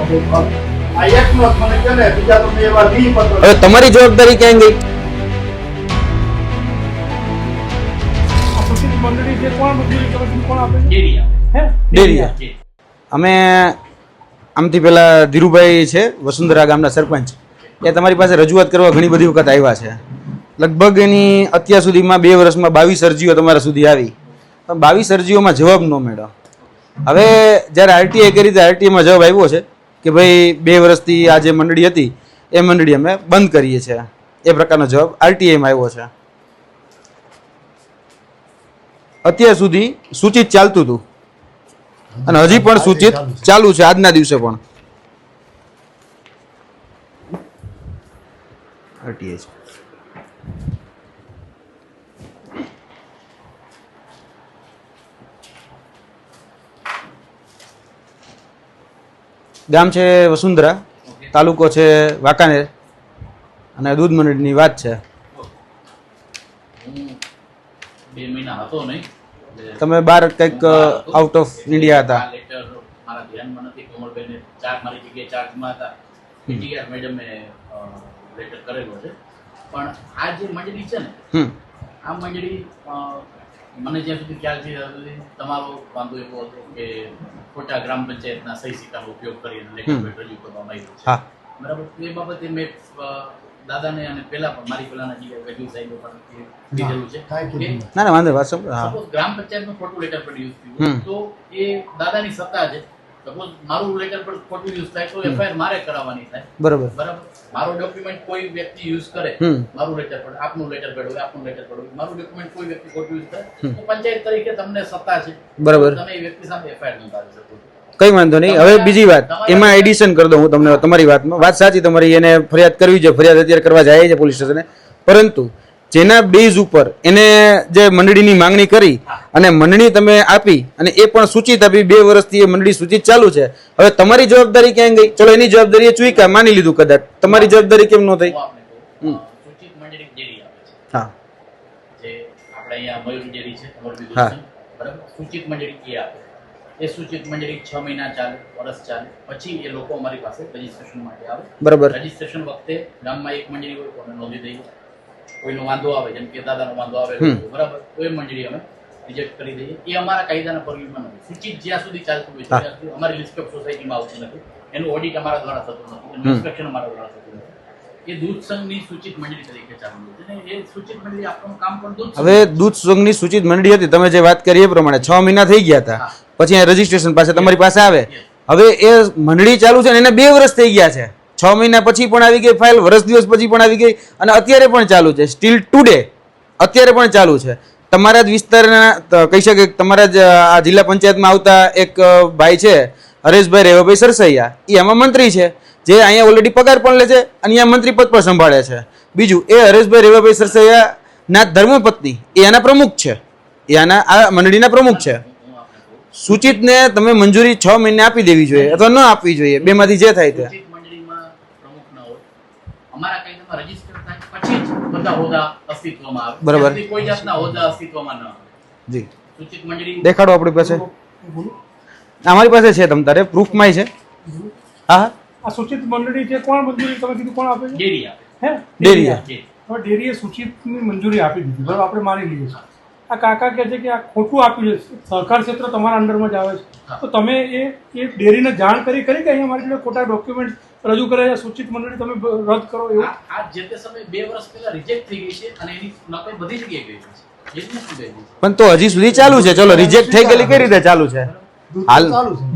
હવે તમારી જવાબદારી ક્યાં ગઈ? ડેરિયા. અમે આમથી પેલા ધીરુભાઈ છે વસુંધરા ગામના સરપંચ, એ તમારી પાસે રજૂઆત કરવા ઘણી બધી વખત આવ્યા છે. લગભગ એની અત્યાર સુધીમાં 2 વર્ષમાં 22 અરજીઓ તમારા સુધી આવી, પણ 22 અરજીઓમાં જવાબ ન મળ્યો. હવે જ્યારે આરટીઆઈ કરી તો આરટીઆઈમાં જવાબ આવ્યો છે કે ભાઈ 2 વર્ષથી આ જે મંડળી હતી એ મંડળી અમે બંધ કરીએ છીએ. એ પ્રકારનો જવાબ આરટીઆઈમાં આવ્યો છે. અત્યાર સુધી સૂચિત ચાલતું હતું અને હજી પણ સૂચિત ચાલુ છે આજના દિવસે પણ. આરટીઆઈ ગામ છે વસુંધરા, તાલુકો છે વાંકાનેર અને દૂધ મંડળીની વાત છે. તમે બહાર કંઈક આઉટ ઓફ ઇન્ડિયા હતા. પણ આ જે મંડળી છે ને, આ મંડળી મને જ્યાં સુધી ખ્યાલ છે તમારો વાંધો એવો હતો કે ખોટા ગ્રામ પંચાયતના સહી સિક્કાનો ઉપયોગ કરીને લેટર પેડ રજૂ કરવામાં આવ્યું છે. બરાબર. એ બાબતે મેં દાદાને અને પહેલા પણ મારી પહેલાના જે વૈદ્ય સાહેબો પણ કીધેલું છે કે ના વાંધો વાત સપોઝ ગ્રામ પંચાયતનું ખોટું લેટર પેડ યુઝ થયું તો એ દાદાની સત્તા છે. સપોઝ મારું લેટર પેડ ખોટું યુઝ થાય તો એફઆઈઆર મારે કરાવવાની થાય. બરાબર. મારો ડોક્યુમેન્ટ કોઈ વ્યક્તિ યુઝ કરે, મારું લેટર પેડ, આપનું લેટર પેડ હોય, આપનું લેટર પેડ હોય, મારું ડોક્યુમેન્ટ કોઈ વ્યક્તિ ખોટું યુઝ કરે તો પંચાયત તરીકે તમને સત્તા છે. બરાબર. તમે એ વ્યક્તિ સામે એફઆઈઆર નોંધાવી શકો છો. કઈ વાંધો નહીં. હવે બીજી વાત એમાં એડિશન કરી દઉં હું તમને. તમારી વાતમાં વાત સાચી તમારી, એને ફરિયાદ કરવી છે, ફરિયાદ અત્યારે કરવા જાય છે પોલીસ સ્ટેશને, પરંતુ જેના બેઝ ઉપર એને જે મંડળીની માંગણી કરી અને મંડળી તમે આપી અને એ પણ સૂચિત આપી, 2 વર્ષથી એ મંડળી સૂચિત ચાલુ છે. હવે તમારી જવાબદારી ક્યાં ગઈ? ચલો એની જવાબદારી ચૂક્યા માની લીધું, કદાચ તમારી જવાબદારી કેમ ન થઈ? સૂચિત મંડળી ડેરી આવે છે. હા, જે આપણે અહીંયા મયુર ડેરી છે, બરાબર. સૂચિત મંડળી એ આપે. એ સૂચિત મંડળી 6 મહિના ચાલે, વર્ષ ચાલે, પછી એ લોકો અમારી પાસે રજીસ્ટ્રેશન માટે આવે. બરાબર. રજીસ્ટ્રેશન વખતે ગામમાં એક મંડળી હોય તો અમે નોંધી દઈએ. કોઈનો વાંધો આવે, જેમ કે દાદાનો વાંધો આવે, બરાબર, તો એ મંડળી અમે રિજેક્ટ કરી દઈએ. એ અમારા કાયદાના પરવીમાં નથી. સૂચિત જ્યાં સુધી ચાલતું હોય ત્યાં સુધી અમારી લિસ્ટ ઓફ સોસાયટીમાં આવતું નથી. એનું ઓડિટ અમારા દ્વારા થતું નથી, એનું ઇન્સ્પેક્શન અમારા દ્વારા થતું નથી. એ દૂધ સંઘની સૂચિત મંડળી તરીકે ચાલુ છે. એ સૂચિત મંડળી આપણું કામ પણ દૂધ. હવે દૂધ સંઘની સૂચિત મંડળી હતી, તમે જે વાત કરી એ પ્રમાણે 6 મહિના થઈ ગયા હતા, પછી આ રજીસ્ટ્રેશન પાસે તમારી પાસે આવે. હવે એ મંડળી ચાલુ છે ને એને 2 વર્ષ થઈ ગયા છે. 6 મહિના પછી પણ આવી ગઈ ફાઇલ, વર્ષ દિવસ પછી પણ આવી ગઈ અને અત્યારે પણ ચાલુ છે. સ્ટીલ ટુડે અત્યારે પણ ચાલુ છે. તમારા જ વિસ્તારના કહી શકે, તમારા જ આ જિલ્લા પંચાયતમાં આવતા એક ભાઈ છે હરેશભાઈ રેવાભાઈ સરસૈયા, એ આમાં મંત્રી છે, જે અહીંયા ઓલરેડી પગાર પણ લે છે અને અહીંયા મંત્રી પદ પણ સંભાળે છે. બીજું એ હરેશભાઈ રેવાભાઈ સરસૈયા ના ધર્મપત્ની એ આના પ્રમુખ છે, એ આના આ મંડળીના પ્રમુખ છે. સૂચિતને તમે મંજૂરી 6 મહિને આપી દેવી જોઈએ અથવા ન આપવી જોઈએ, બેમાંથી જે થાય તે. મંડળીમાં પ્રમુખ ન હોય, અમારા કાયદામાં રજીસ્ટર થાય પછી જ બધા હોદ્દા અસ્તિત્વમાં આવે. બરાબર. કોઈ જાતના હોદ્દા અસ્તિત્વમાં ન આવે. જી. સૂચિત મંડળી દેખાડો આપણી પાસે. અમારી પાસે છે, તમ તારે પ્રૂફમાં છે. હા હા. આ સૂચિત મંડળી છે, કોણ મંજૂરી તમે કીધું કોણ આપે છે? ડેરી આપે. હે, ડેરિયા. હવે ડેરીએ સૂચિતની મંજૂરી આપી દીધી, બરાબર, આપણે માની લઈએ છીએ. આ કાકા કહે છે કે આ ખોટું આપ્યું છે, સહકાર ક્ષેત્ર તમારા અંડરમાં જ આવે છે, તો તમે એ ડેરીને જાણ કરી કે અહીંયા મારી જોડે ખોટા ડોક્યુમેન્ટ રજૂ કરે છે, સૂચિત મંડળી તમે રદ કરો એવું? આ જે તે સમયે 2 વર્ષ પહેલા રિજેક્ટ થઈ ગઈ છે અને એની નકલ બધી જગ્યાએ ગઈ છે. પણ તો હજી સુધી ચાલુ છે. ચલો રિજેક્ટ થઈ ગયેલી કઈ રીતે ચાલુ છે? હાલ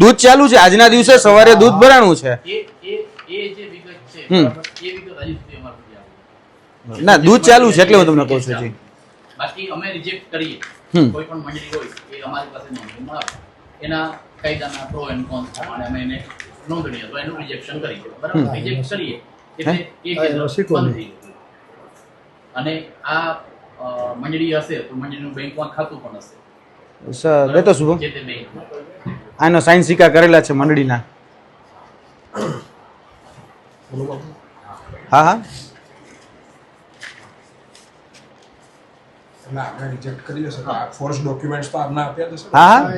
દૂધ ચાલુ છે. આજના દિવસે સવારે દૂધ ભરાણું છે. એ જે વિગત છે, એ વિગત હજી સુધી અમારા સુધી આવી ના, દૂધ ચાલુ છે એટલે હું તમને કહું છું. જી. બાકી અમે રિજેક્ટ કરીએ, કોઈ પણ મંડળી હોય એ અમારી પાસે નોંધણીમાં આવે, એના કાયદાના પ્રો એન્ડ કોન્સ પ્રમાણે અમે એને નોંધણી અથવા એનું રિજેક્શન કરીએ. બરાબર. રિજેક્ટ કરીએ એટલે એ કેન્દ્ર બંધ થઈ ગયું. અને આ મંડળી હશે તો મંડળીનું બેંકમાં ખાતું પણ હશે. દેતો શુભમ, જે તે બેંકમાં આનો સાઇન સિક્કા કરેલા છે મંડળીના. હા હા. ના, આપણે રિજેક્ટ કરી લેશે. ફોર્સ ડોક્યુમેન્ટ્સ તો આપના આપ્યા જશે. હા હા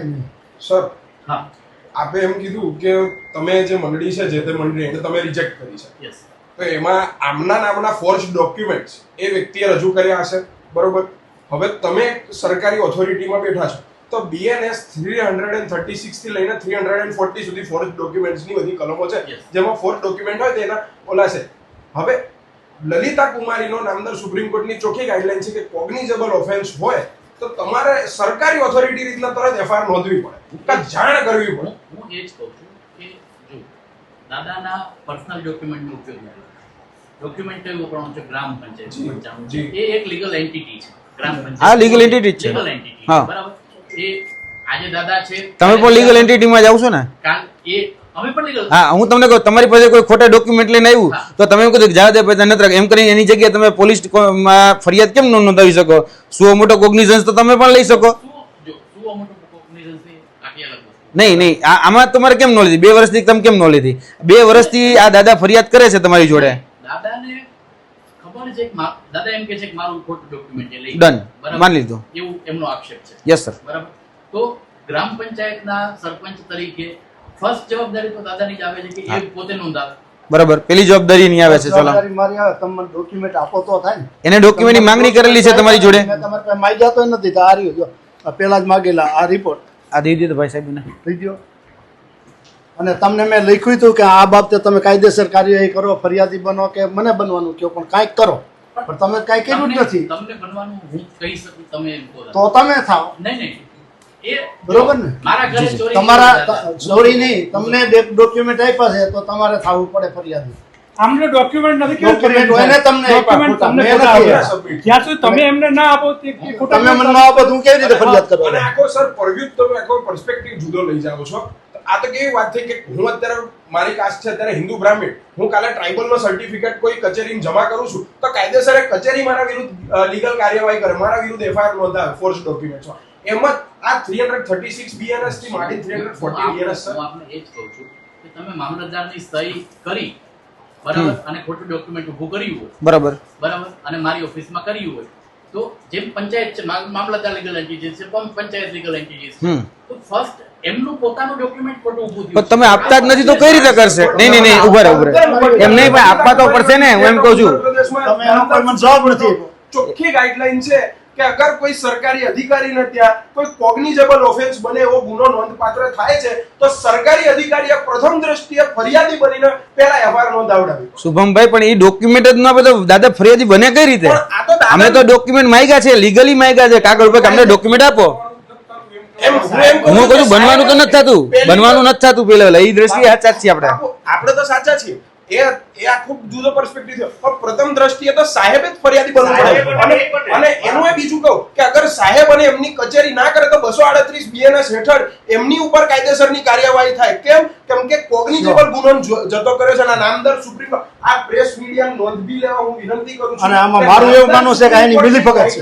સર, હા, આપે એમ કીધું કે તમે જે મંડળી છે જે તે મંડળી એને તમે રિજેક્ટ કરી છે, યસ તો એમાં આમના નામના ફોર્જ ડોક્યુમેન્ટ્સ એ વ્યક્તિએ રજૂ કર્યા હશે, બરોબર. હવે તમે સરકારી ઓથોરિટીમાં બેઠા છો તો BNS 336 થી લઈને 340 સુધી ફોર્જ ડોક્યુમેન્ટ્સની બધી કલમો છે, Yes. જેમાં ફોર્જ ડોક્યુમેન્ટ હોય તેના ઓલા છે. હવે લલિતા કુમારીનો નામદાર સુપ્રીમ કોર્ટની ચોખ્ખી ગાઈડલાઈન છે કે કોગ્નિઝેબલ ઓફેન્સ હોય તો તમારે સરકારી ઓથોરિટી રીતના તરત FIR નોંધવી પડે, કાં જાણ કરવી પડે. હું એ જ કહું છું કે જો દાદાના પર્સનલ ડોક્યુમેન્ટનો ઉપયોગ નથી. ડોક્યુમેન્ટ તો એવું પણ છે ગ્રામ પંચાયત જી, 95. જી. એ એક લીગલ એન્ટિટી છે, ગ્રામ પંચાયત. હા, legal entity જ છે. Legal entity, હા. બરાબર. એ આજે દાદા છે, તમે પણ લીગલ એન્ટિટીમાં જાવ છો ને? એ અમે પણ legal. હા, હું તમને કહું, તમારી પાસે કોઈ ખોટા ડોક્યુમેન્ટ લઈને આવ્યું હા. તો તમે એમ કીધું કે જવા દે પૈસા નથી રાખે, એમ કરીને એની જગ્યાએ તમે પોલીસમાં ફરિયાદ કેમ ન નોંધાવી શકો? સુઓ મોટો કોગ્નિઝન્સ તો તમે પણ લઈ શકો. શું અમુક cognizance છે, આખી અલગ વસ્તુ. નહીં, આમાં તમારે કેમ ન લીધી? 2 વર્ષથી તમે કેમ ન લીધી? 2 વર્ષથી આ દાદા ફરિયાદ કરે છે તમારી જોડે. દાદાને ખબર છે કે દાદા એમ કે છે કે મારું ખોટું ડોક્યુમેન્ટ એ લઈ Done. બરાબર? માની લીધું. એવું એમનો આક્ષેપ છે, યસ સર. બરાબર. તો ગ્રામ પંચાયતના સરપંચ તરીકે ફર્સ્ટ જવાબદારી તો દાદાની જ આવે છે કે એ પોતે નોંધાવે. બરાબર, પેલી જવાબદારી નહીં આવે છે. ચલો, જવાબદારી મારી આવે, તમે મને ડોક્યુમેન્ટ આપો તો થાય ને. એને ડોક્યુમેન્ટની માંગણી કરેલી છે તમારી જોડે. મેં તમારી પાસે માંગ્યા તો નથી, તો આ રહ્યો જો, આ પેલા જ માંગેલા આ રિપોર્ટ આ દઈ દીધો ભાઈ સાહેબને. થઈ ગયો. અને તમને મેં લખ્યું હતું કે આ બાબતે તમે કાયદેસર કાર્યવાહી કરો, ફરિયાદી બનો કે મને બનવાનું કહો, પણ કાંઈક કરો. પણ તમે કાંઈ કર્યું જ નથી. તમને બનવાનું હું કહી શકું, તમે એમ કહો. તો તમે થાવ, નહીં એ બરોબર ને? મારા ઘરે ચોરી તમારા ચોરી નહીં, તમને ડોક્યુમેન્ટ આપ્યા છે તો તમારે થવું પડે ફરિયાદી. આમને ડોક્યુમેન્ટ નથી કેવું Document કર્યું? એને તમને આપ્યા, Document ખોટા. તમને મેં ખોટા નથી આપ્યા. આપ્યા. જ્યાં સુધી તમે એમને ના આપો તે ખોટા તમે મને ન આપો તો હું કેવી રીતે ફરિયાદ અને કરવા? આખો સર પરવ્યૂ તમે આખો પર્સપેક્ટિવ જુદો લઈ જાઓ છો. આ તો કેવી વાત થઈ કે હું અત્યારે મારી કાસ્ટ છે અત્યારે હિન્દુ બ્રાહ્મણ, હું કાલે ટ્રાઇબલનો સર્ટિફિકેટ કોઈ કચેરીમાં જમા કરું છું તો કાયદેસર એ કચેરી મારા વિરુદ્ધ લીગલ કાર્યવાહી કરે, મારા વિરુદ્ધ FIR નોંધાવે ફોર્સ ડોક્યુમેન્ટ્સમાં. એમ જ આ 336 BNS થી માંડી 340 BNS સર. હું આપને એ જ કહું છું કે તમે મામલતદારની સહી કરી બરાબર અને ખોટું ડોક્યુમેન્ટ ઊભું કર્યું હોય બરાબર. બરાબર અને મારી ઓફિસમાં કર્યું હોય તો જેમ પંચાયત છે, મામલતદાર લીગલ એન્ટિટી છે, પંચાયત લીગલ એન્ટિટી છે, હમ. તો ફર્સ્ટ એમનું પોતાનું ડોક્યુમેન્ટ ખોટું ઊભું પણ તમે આપતા જ નથી તો કઈ રીતે કરશે? નહીં, ઉભા રહો. એમ નહીં, પણ આપવા તો પડશે ને, હું એમ કહું છું. તમે એનો કોઈ મને જવાબ નથી આપ્યો. ચોખ્ખી ગાઈડલાઈન છે કે અગર કોઈ સરકારી અધિકારીને ત્યાં કોઈ કોગ્નિઝેબલ ઓફેન્સ બને એવો ગુનો નોંધપાત્ર થાય છે તો સરકારી અધિકારીએ પ્રથમ દ્રષ્ટિએ ફરિયાદી બનીને પહેલા FIR નોંધાવડાવી. શુભમભાઈ, પણ એ ડોક્યુમેન્ટ જ ન આપે તો દાદા ફરિયાદી બને કઈ રીતે? પણ આ તો દાદા- અમે તો ડોક્યુમેન્ટ માંગ્યા છે, લીગલી માંગ્યા છે, કાગળ ઉપર કે અમને ડોક્યુમેન્ટ આપો. એમ હું એમ કહું હું કહું છું કે બનવાનું તો નથી થતું, બનવાનું નથી થતું. પેલા એ દ્રષ્ટિએ સાચા જ છીએ આપણે. આપણે તો સાચા છીએ. એ આ ખૂબ જુદો પર્સપેક્ટિવ છે. પણ પ્રથમ દ્રષ્ટિએ તો સાહેબે જ ફરિયાદી બનવું પડે. અને એનું એ બીજું કહું કે અગર સાહેબ અને એમની કચેરી ના કરે તો 238 BNS હેઠળ એમની ઉપર કાયદેસરની કાર્યવાહી થાય. કેમ કે કોગ્નિઝેબલ ગુનો જતો કર્યો છે અને નામદાર સુપ્રીમ આ પ્રેસ મીડિયા નોંધ બી લેવા હું વિનંતી કરું છું. અને આમાં મારું એવું માનવું છે કે એની મિલીભગત છે.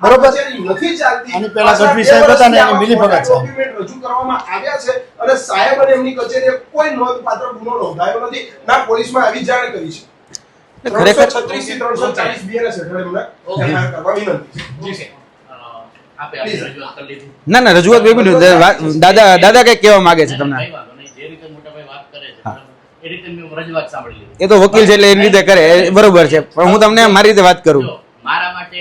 બરોબર? નથી ચાલતી. આની પહેલા ગઢવી સાહેબ હતા ને, એની મિલીભગત છે. ડોક્યુમેન્ટ રજૂ કરવામાં આવ્યા છે અને સાહેબ અને એમની કચેરીએ કોઈ નોંધપાત્ર ગુનો નોંધાયો નથી, ના પોલીસમાં આવી જાણ કરી છે. ખરેખર 336 થી 340 BNS હેઠળ એમને FIR કરવા વિનંતી છે. જી સર. આપે આપની રજૂઆત કરી લીધી. ના, રજૂઆત બે મિનિટ. દાદા કઈ કહેવા માંગે છે તમને? કઈ વાંધો નહીં. જે રીતે મોટાભાઈ વાત કરે છે બરાબર, એ રીતે મેં રજૂઆત સાંભળી લીધી. એ તો વકીલ છે એટલે એની રીતે કરે, એ બરોબર છે. પણ હું તમને મારી રીતે વાત કરું. જો, મારા માટે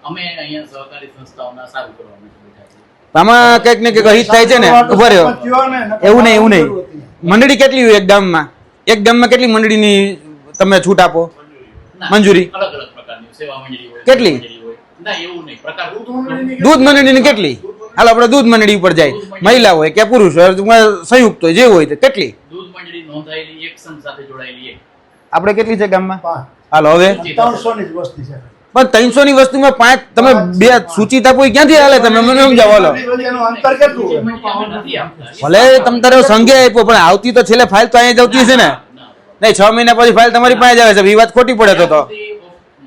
અમે અહીંયા સહકારી સંસ્થાઓના સારું કરવા માટે બેઠા છીએ. આમાં કંઈક ને કંઈક અહિત થાય છે ને. ઉભા રહ્યો. એવું નહીં. મંડળી કેટલી હોય એક ગામમાં? એક ગામમાં કેટલી મંડળીની તમે છૂટ આપો? ના, મંજૂરી? અલગ અલગ પ્રકારની સેવા મંડળી હોય, કેટલી? મંડળી હોય. ના એવું નહીં, પ્રકાર દૂધ મંડળીની કેટલી? હાલ આપણે દૂધ મંડળી ઉપર જાય, મહિલા હોય કે પુરુષ હોય, સંયુક્ત હોય, જે હોય તે કેટલી? દૂધ મંડળી નોંધાયેલી એક સંઘ સાથે જોડાયેલી એક. આપણે કેટલી છે ગામમાં? હાલો હવે 300 ની જ વસ્તી છે. પણ 300 ની વસ્તુમાં 5 તમે 2 સૂચિત આપો, એ ક્યાંથી હાલે? તમે મને સમજાવો. હાલો, એનું અંતર કેટલું હોય? અમે નથી આપતા. ભલે તમે તારો સંઘે આપ્યો પણ આવતી તો છેલ્લે ફાઇલ તો અહીંયા જ આવતી હશે ને? નહીં, 6 મહિના પછી ફાઇલ તમારી પાસે જ આવે છે. એ વાત ખોટી પડે તો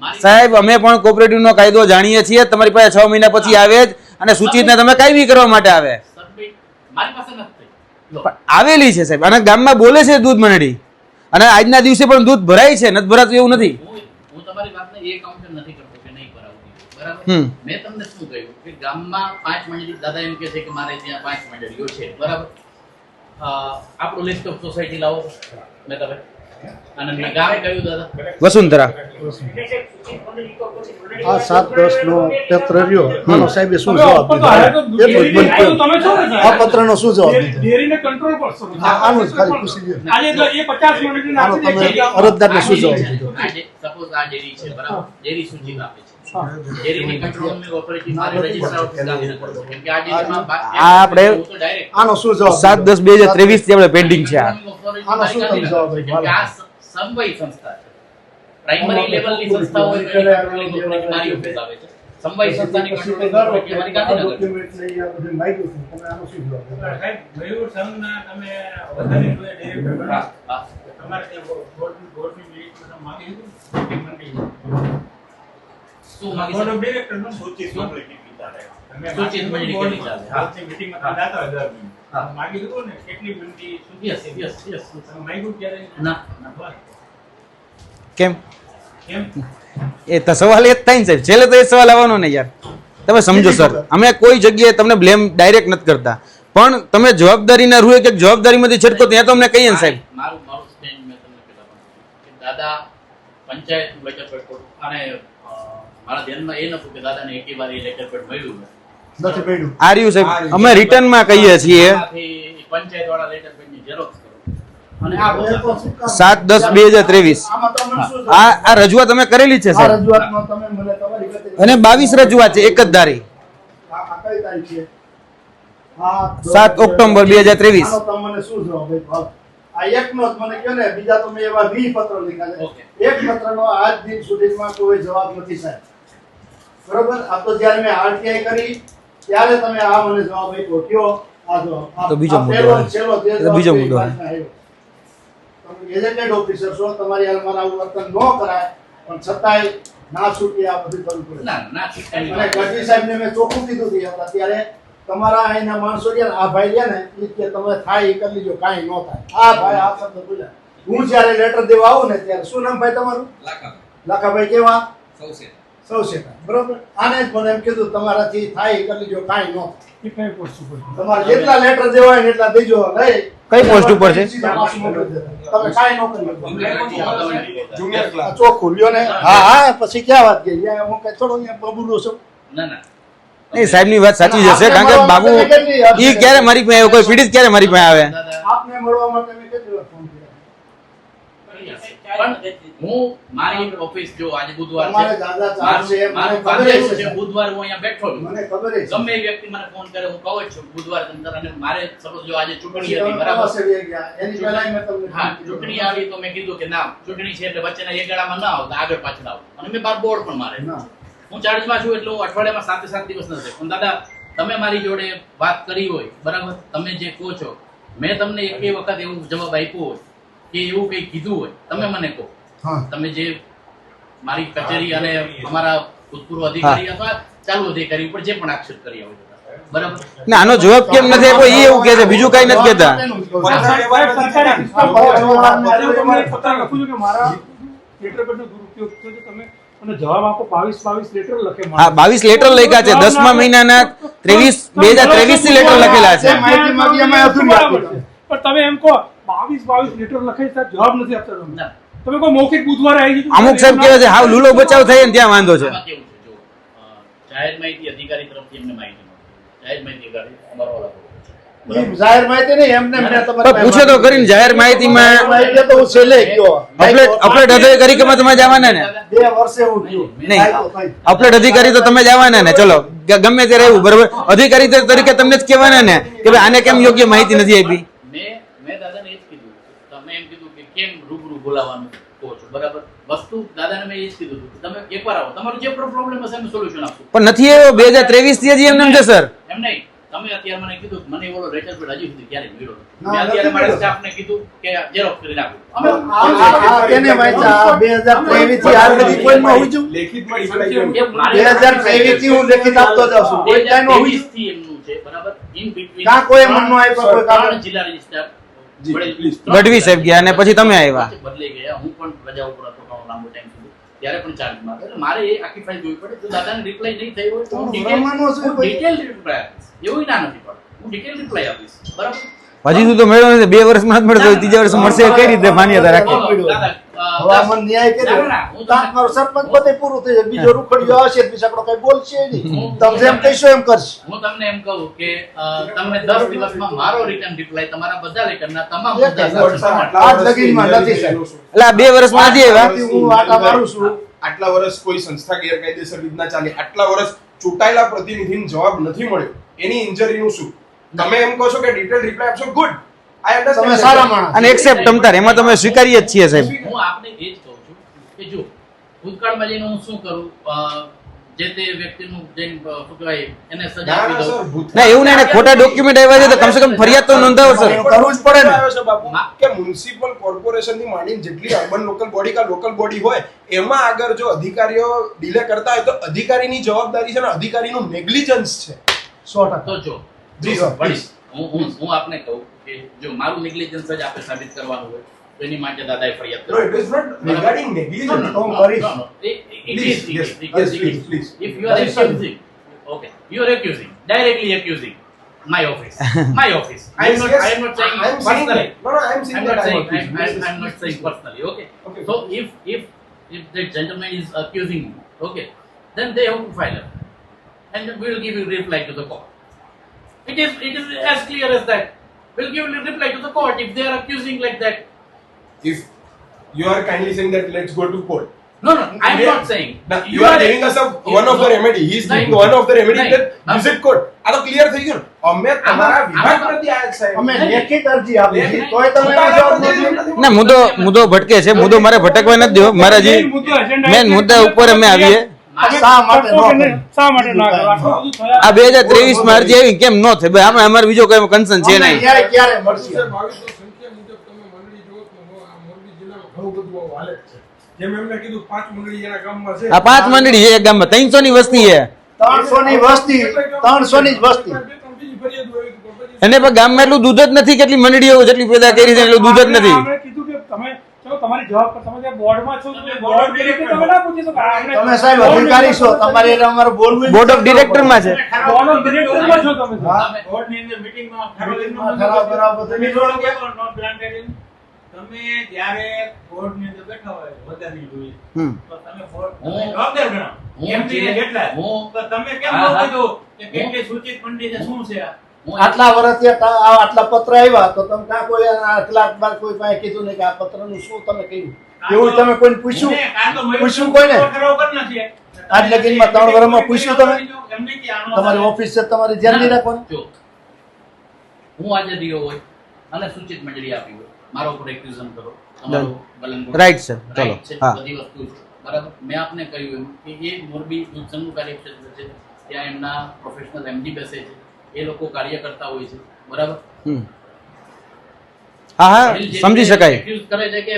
મારી સાહેબ, અમે પણ કોઓપરેટિવનો કાયદો જાણીએ છીએ. તમારી પાસે 6 મહિના પછી આવે જ, અને સૂચિતને તમે કાયમી કરવા માટે આવે. સબમિટ મારી પાસે નથી થઈ. લો, પણ આવેલી છે સાહેબ, અને ગામમાં બોલે છે દૂધ મંડળી, અને આજના દિવસે પણ દૂધ ભરાય છે, નથી ભરાતું એવું નથી. હું તમારી વાતને એ કાઉન્ટર નથી કરતો. કે નહીં કરાવતી હોય. બરાબર? હમ. મેં તમને શું કહ્યું કે ગામમાં 5 મંડળી, દાદા એમ કહે છે કે મારે ત્યાં 5 મંડળીઓ છે. બરાબર? આપણું લિસ્ટ ઓફ સોસાયટી લાવો મેં તમે આનંદના ગામ કયું દાદા? વસુંધરા. આ 7-10 નો પત્ર રહ્યો આનો સાહેબે શું હવે જવાબ ઉપર તો હારે તો દીધો એટલું જ મને કહો. તમે છો ને આ પત્રનો શું જવાબ દીધો ડેરીને કંટ્રોલ કરશો. આનું જ ખાલી પૂછી લ્યો. આજે તો એ 50 મિનિટની આનો નાખી તમે દે છે. અરજદારને શું જવાબ દીધો સપોઝ આ ડેરી છે. બરાબર? ડેરી સૂચિત આપે છે. ડેરીની કંટ્રોલની ઓથોરિટી મારે રજિસ્ટર ઓફિસ ગાંધીનગર છે. કેમ કે આ ડેરીમાં આ આપણે હું તો direct આનો શું જવાબ 7/10/2023 થી આપણે પેન્ડિંગ છે આ. આનો શું તમે જવાબ આપ્યો? કેમ કે આ સમવાય સંસ્થા છે. પ્રાઇમરી લેવલની સંસ્થા હોય તો એની controlling authority મારી ઓફિસ આવે છે. સમવાય સંસ્થાની controlling authority અમારી ગાંધીનગર છે. ડોક્યુમેન્ટ લઈ આ બધું માંગ્યું છે. તમે આનો શું જવાબ દીધો? સાહેબ, મયુર સંઘના તમે વધારે ડેરી પર હા, હા. તમારે ત્યાં બોર્ડની મિટિંગમાં માગી હતી ને? મંડળી. શું માગી બોર્ડ છે? ઓફ ડિરેક્ટરનો સૂચિત મંડળી કેટલી ચાલે? તમે સૂચિત મંડળી કેટલી ચાલે? હા. બોર્ડની મિટિંગમાં તમે જાતા હોય દર મહિને. હા. માગી દીધું ને કેટલી મંડળી સૂચિત Yes, છે? yes, yes. તમે માગ્યું ક્યારે? ના. બસ. કેમ? કેમ? એ તો સવાલ એ જ થાય ને સાહેબ, છેલ્લે તો એ સવાલ આવવાનો ને યાર. તમે સમજો સર, અમે કોઈ જગ્યાએ તમને બ્લેમ ડાયરેક્ટ નથી કરતા, પણ તમે જવાબદારીના રૂએ કે જવાબદારીમાંથી છટકો ત્યાં તો અમને કહીએ ને સાહેબ. મારું સ્ટેન્ડ મેં તમને પહેલા પણ કે દાદા પંચાયતનું લેટર પેડ કરું અને મારા ધ્યાનમાં એ નતું કે દાદાને એકે વાર એ લેટર પેડ મળ્યું નથી. નથી પડ્યું. આ રહ્યું સાહેબ, અમે રિટર્નમાં કહીએ છીએ આમાંથી પંચાયત વાળા લેટર પેડની ઝેરોક્સ કરો અને આ એ તો શું કામ? 7/10/2023 આમાં તમને શું જવાબ? આ રજૂઆત અમે કરેલી છે આ સાહેબ, રજૂઆતમાં તમે મને તમારી ગતિ- અને 22 રજૂઆત છે એક જ ધારી. આ કઈ તારીખ છે? આ 7 ઓક્ટોબર 2023. આનો તમે મને શું જવાબ આપ્યો? આ એકનો જ મને કહો ને, બીજા તો મેં એવા 20 પત્રો લખ્યા ઓકે. છે. એક પત્રનો આજ દિન સુધીમાં કોઈ જવાબ નથી સાહેબ. બરોબર? આ તો જ્યારે મેં RTI કરી ત્યારે તમે આ મને જવાબ આપ્યો. કયો આ જવાબ? આ- તો બીજો આ મુદ્દો પહેલો છે. ને છેલ્લો જે એ તો જવાબ બીજો છે એ મુદ્દો છે. પાછળ આવ્યો. તમે ગેઝેટેડ ઓફિસર છો, તમારી હાલ મારા આવું વર્તન ન કરાય, પણ છતાંય ના છૂટી આ બધું કરવું પડે. ના ના ઠીક અને ગઢવી સાહેબને મેં ચોખ્ખું કીધું હતું હતા ત્યારે તમારા અહીંના માણસો રહ્યા ને, આ ભાઈ રહ્યા ને ઈ કે તમે થાય એ કરી લીજો, કાંઈ ન થાય. આ ભાઈ આ શબ્દ બોલ્યા. હું જ્યારે લેટર દેવા આવું ને ત્યારે શું નામ ભાઈ તમારું? લાખાભાઈ. કેવા? સૌસેતા. બરોબર? આને જ મને એમ કીધું તમારાથી થાય એ કરી લીજો, કાંઈ ન થાય. એ કઈ પોસ્ટ ઉપર છે? તમારે જેટલા લેટર દેવા હોય ને એટલા દેજો. નહીં કઈ પોસ્ટ ઉપર છે? તમે કાંઈ ન કરી શકો. જુનિયર આ ક્લાસ ચોખ્ખું લ્યો ને. હા હા, પછી ક્યાં વાત ગઈ? યા હું કઈ થોડો અહીંયા બબુલો છું. ના ના નહીં સાહેબની વાત સાચી જ હશે, કારણ કે બાબુ ઈ ક્યારે મારી પાસે આવ્યો, કોઈ પીડિત ક્યારે મારી પાસે આવે? દાદા આપને મળવા માટે મેં કેટલી વાર ફોન કર્યો? પણ હું મારી ઓફિસ જો આજે બુધવાર તમારે છે દાદા ચાલશે, મને મારું ખબર કામ છે. એવું છે બુધવાર હું અહીંયા બેઠો છું મને ખબર છે. ગમે એ વ્યક્તિ મને ફોન કરે હું કહું જ છું બુધવાર તંત્ર અને મારે સપોઝ જો આજે ચૂંટણી પછી હતી તમે બરાબર પ્રવાસે વહી ગયા. એની પહેલાંય મેં તમને હા ફોન કર્યો. ચૂંટણી આવી તો મેં કીધું કે ના ચૂંટણી છે એટલે વચ્ચેના એક ગાળામાં ના આવતા આગળ પાછળ આવો અને મેં બાર બોર્ડ પણ મારે ના. હું ચાર્જમાં છું એટલે હું અઠવાડિયામાં 7 દિવસ નથી પણ દાદા તમે મારી જોડે વાત કરી હોય બરાબર તમે જે કહો છો મેં તમને એકે વખત એવું જવાબ આપ્યો હોય કે એવું કંઈ કીધું હોય તમે મને કહો હા. તમે જે મારી કચેરી અને અમારા ભૂતપૂર્વ અધિકારી અથવા ચાલુ અધિકારી ઉપર જે પણ આક્ષેપ કર્યા હોય બરાબર ના આનો જવાબ કેમ નથી આપ્યો ઈ એવું કહે છે, બીજું કઈ નથી કહેતા. સરકારી સિસ્ટમ પર આજે હું તમને એક પત્ર લખું છું કે મારા લેટર પેડનો દુરુપયોગ થયો છે. તમે મને જવાબ આપો. 22 લેટર લખે હા 22 લેટર લખ્યા છે, 10મા મહિનાના 23/2023 થી લેટર લખેલા છે. જે માહિતી માંગી એમાં અધૂરી આપી બરાબર છે. પણ તમે એમ કહો 22 લેટર લખે છે જવાબ નથી આપતા તમે. ના. તમે કહો મૌખિક બુધવારે આવી જજો. અમુક સાહેબ કહે છે હાવ લૂલો બચાવ થાય ને ત્યાં વાંધો છે. આમાં કેવું છે જો જાહેર માહિતી અધિકારી તરફથી એમને માહિતી મળે જાહેર માહિતી અધિકારી અમારો વાળો છે. ઈ જાહેર માહિતી નહીં, એમને મેં તમારી પણ પૂછે તો કરીને જાહેર માહિતીમાં માહિતી તો હું છેલ્લે ગયો. અપડેટ અધિકારી કે તમે જવાના ને? 2 વર્ષે હું ગયો. નહીં. થાય તો થાય. અપડેટ અધિકારી તો તમે જવાના ને, ચલો ગમે તે રહેવું બરોબર. અધિકારી તરીકે તમને જ કહેવાના ને કે ભાઈ આને કેમ યોગ્ય માહિતી નથી આપી. મેં દાદાને એ જ કીધું તમે એમ કીધું કે કેમ રૂબરૂ બોલાવવાનું કહો છો બરાબર વસ્તુ દાદાને મેં એ જ કીધું હતું તમે એકવાર આવો તમારો જે પણ પ્રોબ્લેમ હશે એનું સોલ્યુશન આપશું પણ નથી આવ્યો 2023 થી હજી એમને છે સર. એમ નહીં તમે અત્યારે મને કીધું કે મને એવો લેટર પેડ હજી સુધી ક્યારે મળ્યો નથી. ના, મેં અત્યારે નથી મારા મળ્યો. સ્ટાફને કીધું કે ઝેરોક્સ કરી નાખો આ કેને વાંચ્યા? 2023 થી આજ સુધી કોઈમાં હોઈ છું? લેખિત મળી શકાય. 2023 થી હું લેખિત આપતો જાઉં છું. કોઈ કાંઈ ન હોઈ છું? 2023 થી એમનું છે બરાબર ઇન બિટવીન કાં કોઈ મનનો આપ્યો, કોઈ કામ? જિલ્લા રજિસ્ટ્રાર જી, please. ગઢવી સાહેબ ગયા અને પછી તમે આવ્યા. બદલાઈ ગયા હું પણ રજા ઉપર હતો ઘણો લાંબો ટાઈમ સુધી ત્યારે પણ ચાર્જ મારે એટલે મારે એ આખી ફાઇલ જોવી પડે જો દાદાને રિપ્લાય નહીં થઈ હોય તો હું ભ્રમણનો શું ભાઈ? ડિટેલ રિપ્લાય આપીશ એવું ના નથી પડતું હું ડિટેલ રિપ્લાય આપીશ બરાબર હજી સુધી તો મેળવ્યો નથી, 2 વર્ષમાં નથી મળતો, ત્રીજા વર્ષમાં મળશે એ કઈ રીતે માન્યતા રાખી? દાદા, હવે આમાં ન્યાય કર્યો. ના, ના, હું તાત મારો સરપંચ બધે પૂરું થઈ જાય. બીજો રૂખડીયો આવશે તો બીસાકડો કઈ બોલશે નહીં. તમે જેમ કહીશો એમ કરશે. હું તમને એમ કહું કે તમને 10 દિવસમાં મારો રિટર્ન રિપ્લાય તમારા બધા લેટરના તમામ એક મુદ્દા જ વર્ષ. સાથે આજ લગીનમાં નથી સાહેબ. એટલે આ 2 વર્ષમાં નથી આવ્યા. હું આટા મારું છું. આટલા વર્ષ કોઈ સંસ્થા ગેરકાયદેસર રીતના ચાલી, આટલા વર્ષ ચૂંટાયેલા પ્રતિનિધિને જવાબ નથી મળ્યો, એની ઇન્જરીનું શું? તમે એમ કહો છો કે ડિટેલ રિપ્લાય આપશો, ગુડ, આઈ તમે અન્ડરસ્ટેન્ડ. સારા માણસ. અને એક્સેપ્ટ તમતાર એમાં તમે સ્વીકારીએ જ છીએ સાહેબ. હું આપને એ જ કહું છું કે જો ભૂતકાળમાં જઈને હું શું કરું જે તે વ્યક્તિનું જઈને શું કહેવાય એને સજા ના આપી ના દઉં સર, ભૂત- ના એવું નહીં, એને ખોટા ડોક્યુમેન્ટ આવ્યા છે તો કમસે કમ ફરિયાદ તો નોંધાવો સર. એનું કરવું જ પડે ને. આવ્યો છે બાપુ કે મ્યુનિસિપલ કોર્પોરેશન ની માંડીને જેટલી અર્બન લોકલ બોડી કા લોકલ બોડી હોય એમાં આગળ જો અધિકારીઓ ડીલે કરતા હોય તો અધિકારીની જવાબદારી છે ને અધિકારીનું નેગ્લિજન્સ છે. 100%. તો જો જી સર, વળી, હું આપને કહું કે જો મારું નેગ્લિજન્સ જ આપણે સાબિત કરવાનું હોય તો એની માટે દાદાએ ફરિયાદ No, it is not regarding negligence. તો હું કરીશ. Please, yes, yes, please. If you are accusing, okay, you are accusing, directly accusing my office. I am Yes, not. yes. I am not saying I am saying personally. that. No, no, I am saying I'm that not I am saying. accusing. Yes, yes, I'm not yes, saying yes. personally. Okay. Okay. So if that gentleman is accusing me, okay, then they have to file it, and we will give you reply to the court. It is as clear as that. We'll give you reply to the court if they are accusing like that. If you are kindly saying that let's go to court. No, I'm Yeah. not saying. Now, you are giving us one of the remedy. He is giving one of the remedy નહીં. that visit court. આ તો clear થઈ ગયું ને. અમે તમારા વિભાગ પ્રત્યે આયા છે, સાહેબ. અમે નહીં. લેખિત અરજી આપી છે. નહીં. તોય તમે એનો જવાબ નથી આપ્યો. ના મુદ્દો ભટકે છે, મુદ્દો મારે ભટકવા નથી દેવો. મારા જે મેન મુદ્દા ઉપર અમે આવીએ. શા માટે ન કર્યું? શા માટે ના કરો? આટલું બધું થયા આ 2023 માં અરજી આવી કેમ ન થઈ? ભાઈ આમાં અમારે બીજો કોઈ કન્સર્ન છે અમને નહીં. ન્યાય ક્યારે મળશે? જેમ એમને કીધું 5 મંડળી એના ગામમાં છે. આ 5 મંડળી છે એક ગામમાં, 300 ની વસ્તી છે 300 ની વસ્તી, 300 ની જ વસ્તી. બીજી ફરિયાદ હોય તો પછી અને પણ ગામમાં એટલું દૂધ જ નથી, કેટલી મંડળીઓ જેટલી પેદા કરી છે એટલું દૂધ જ નથી. આપણે કીધું કે તમે ચલો તમારી જવાબ તમે જે બોર્ડમાં છો તો બોર્ડ તરીકે તમે ના પૂછી શકો. આપણે તમે સાહેબ અધિકારી છો, તમારે એને અમારે બોલવું બોર્ડ ઓફ ડિરેક્ટરમાં છે. બોર્ડ ઓફ ડિરેક્ટરમાં છો તમે. હા. બોર્ડની અંદર મીટિંગમાં ઠરાવ બરાબર બધું જોડો કે? તમે જ્યારે બોર્ડની અંદર બેઠા હોય વધારી જોઈએ હમ. તો તમે બોર્ડ હું- જવાબદાર ગણો હું એમપી ને જે- કેટલા હું- તો તમે કેમ હા, ન હા. કીધું કે કેટલી સૂચિત મંડી છે શું છે આ? હું આટલા વર્ષથી આટલા પત્ર આવ્યા તો તમે કાં કોઈ આટલા બાર કોઈ પાસે કીધું નહીં કે આ પત્રનું શું તમે કહ્યું? એવું તમે કોઈને પૂછ્યું? મને કાં તો મયુર પૂછ્યું કોઈને? ઠરાવ કરી નથી. આજ લગીનમાં 3 વર્ષમાં પૂછ્યું તમે? એમને કે આનો તમારી ઓફિસ છે, તમારી ધ્યાન નહીં રાખવાનું? જો હું આજે રહ્યો હોય અને સૂચિત મંડળી આપી હોય મારા ઉપર એક્યુઝન કરો તમારું ગલન Right, sir. ચલો. Right છે, હા. બધી વસ્તુ છે બરાબર મેં આપને કહ્યું એમ કે એ મોરબી દૂધ સંઘનું કાર્યક્ષેત્ર છે ત્યાં એમના પ્રોફેશનલ એમડી બેસે છે એ લોકો કાર્ય કરતા હોય છે બરાબર હમ. હા હા વડીલ જે સમજી રીતે શકાય. accuse કરે છે કે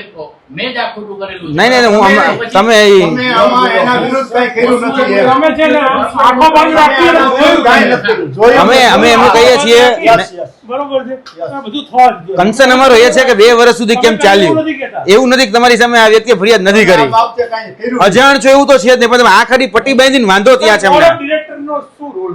મેં જ આ ખોટું કરેલું છે. નહીં નહીં હું આમાં- પછી- તમે તમે આમાં એના વિરુદ્ધ કાંઈ કર્યું નથી એમ. તમે છે ને આખો બાજુ રાખીએ ને જોયું કાંઈ નથી કર્યું. જોયું અમે નથી. અમે એમ કહીએ છીએ Yes, yes. બરોબર છે આ બધું થવા જ જોઈએ. કન્સર્ન અમારો એ છે કે 2 વર્ષ સુધી કેમ તમે ચાલ્યું? એવું નથી કહેતા. એવું નથી કે તમારી સામે આ વ્યક્તિએ ફરિયાદ નથી આ કરી. બાબતે કાંઈ કર્યું નથી. અજાણ છો એવું તો છે જ નહીં, પણ તમે આખરી પટ્ટી બાંધીને વાંધો ત્યાં છે બોર્ડ અમને. ઓફ ડિરેક્ટરનો શું રોલ?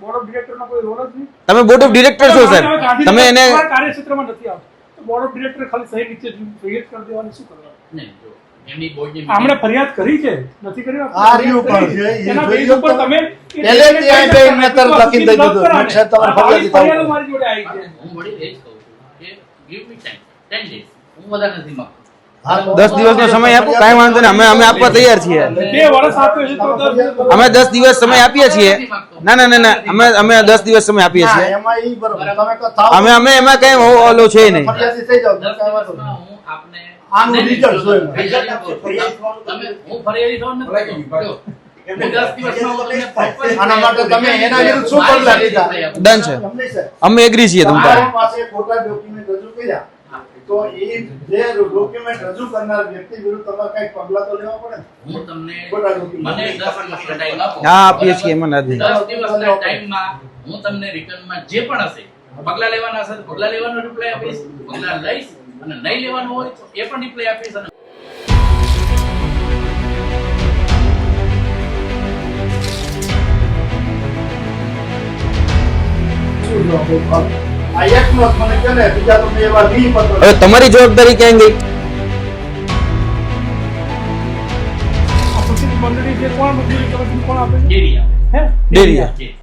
બોર્ડ ઓફ ડિરેક્ટરનો કોઈ રોલ જ નહીં. તમે બોર્ડ ઓફ ડિરેક્ટર છો સાહેબ, તમે એને તમારા કાર્યક્ષેત્રમાં નથી આવતો. તો બોર્ડ ઓફ ડિરેક્ટર ખાલી સહી નીચે ફરિયાદ કરી દેવાની શું કરવાનું? નહીં, જો એમની બોર્ડની આપણે ફરિયાદ કરી છે નથી કરી આપણે આ ફરિયાદ રહ્યું કરી પણ છે. છે. એ એના જોઈ બેઝ લો ઉપર તમે. તમે પહેલેથી આ બે મેટર લખીને દઈ દીધું. કરાવે. સાહેબ, તમારે આ ફરિયાદી થવું ફરિયાદો પડે. મારી જોડે આવી છે. હું વળી એ જ કહું છું કે give me time 10 days હું વધારે નથી માંગતો હા, તો 10 દિવસનો સમય આપો, કાંઈ વાંધો નહીં, અમે આપવા તૈયાર છીએ. 2 વર્ષ આપ્યો છે તો 10 દિવસ અમે 10 દિવસ સમય આપીએ છીએ. ના ના ના ના અમે 10 દિવસ સમય આપીએ ના, છીએ. એમાં ઈ બરોબર. તમે કહો થાવ. અમે એમાં કઈ ઓલો છે નહીં. ફરિયાદી થઈ જાઓ, તો 10 કાંઈ વાંધો દિવસમાં નહીં. હું આપને આનું result જોયું. ફરિયાદી કહું છું. તમે હું ફરિયાદી થવાનું નથી કહેતો. જો, હું 10 દિવસમાં હું તમને proper આના માટે તમે એના વિરુદ્ધ શું મારી પગલાં રીતે લીધા? reply આપું. Done છે. સમજી સર? અમે એગ્રી છીએ તમ તારે. તમારી પાસે ખોટા ડોક્યુમેન્ટ રજૂ કર્યા તો એ જે ડોક્યુમેન્ટ રજૂ કરનાર વ્યક્તિ વિરુદ્ધ તમારે કઈ પગલાં તો લેવા પડે ને? હું તમને ખોટા document. મને 10 દિવસનો ટાઈમ આપો. હા આપીએ છીએ, એમાં નથી. 10 દિવસના ટાઈમમાં હું તમને રિટર્નમાં જે પણ હશે પગલા લેવાના હશે તો પગલા લેવાનો રિપ્લાય આપીશ, પગલા લઈશ અને નહીં લેવાનું હોય તો એ પણ રિપ્લાય આપીશ અને આ એકનો જ મને કહો ને, બીજા તો મેં એવા 20 પત્રો. હવે તમારી જવાબદારી ક્યાં ગઈ? આ સૂચિત મંડળી જે કોણ મંજૂરી કરે છે, કોણ આપે છે? ડેરી આપે હે ડેરી. છે.